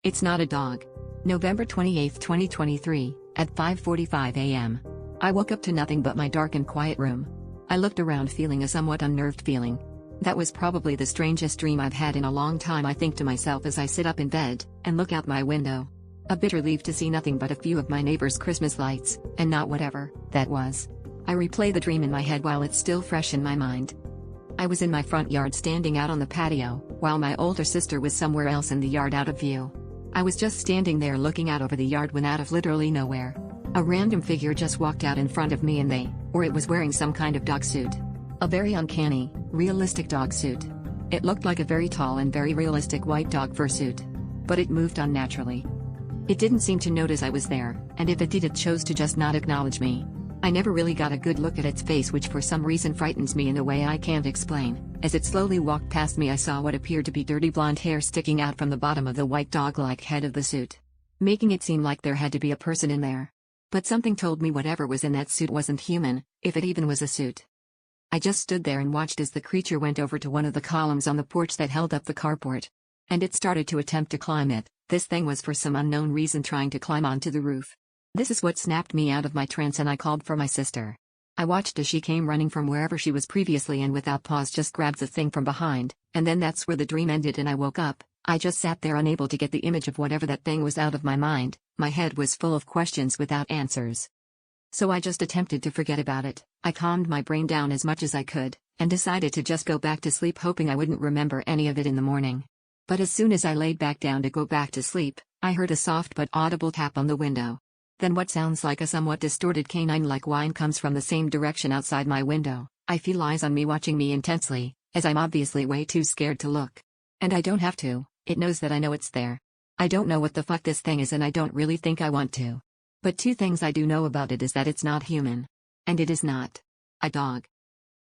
It's not a dog. November 28, 2023, at 5:45 a.m. I woke up to nothing but my dark and quiet room. I looked around feeling a somewhat unnerved feeling. That was probably the strangest dream I've had in a long time, I think to myself as I sit up in bed and look out my window. A bit relieved to see nothing but a few of my neighbor's Christmas lights, and not whatever that was. I replay the dream in my head while it's still fresh in my mind. I was in my front yard standing out on the patio, while my older sister was somewhere else in the yard out of view. I was just standing there looking out over the yard when out of literally nowhere, a random figure just walked out in front of me, and it was wearing some kind of dog suit. A very uncanny, realistic dog suit. It looked like a very tall and very realistic white dog fursuit. But it moved unnaturally. It didn't seem to notice I was there, and if it did, it chose to just not acknowledge me. I never really got a good look at its face, which for some reason frightens me in a way I can't explain. As it slowly walked past me, I saw what appeared to be dirty blonde hair sticking out from the bottom of the white dog-like head of the suit, making it seem like there had to be a person in there. But something told me whatever was in that suit wasn't human, if it even was a suit. I just stood there and watched as the creature went over to one of the columns on the porch that held up the carport. And it started to attempt to climb it. This thing was for some unknown reason trying to climb onto the roof. This is what snapped me out of my trance, and I called for my sister. I watched as she came running from wherever she was previously and without pause just grabbed the thing from behind, and then that's where the dream ended and I woke up. I just sat there unable to get the image of whatever that thing was out of my mind. My head was full of questions without answers. So I just attempted to forget about it. I calmed my brain down as much as I could, and decided to just go back to sleep, hoping I wouldn't remember any of it in the morning. But as soon as I laid back down to go back to sleep, I heard a soft but audible tap on the window. Then what sounds like a somewhat distorted canine-like whine comes from the same direction outside my window. I feel eyes on me watching me intensely, as I'm obviously way too scared to look. And I don't have to, it knows that I know it's there. I don't know what the fuck this thing is, and I don't really think I want to. But two things I do know about it is that it's not human. And it is not a dog.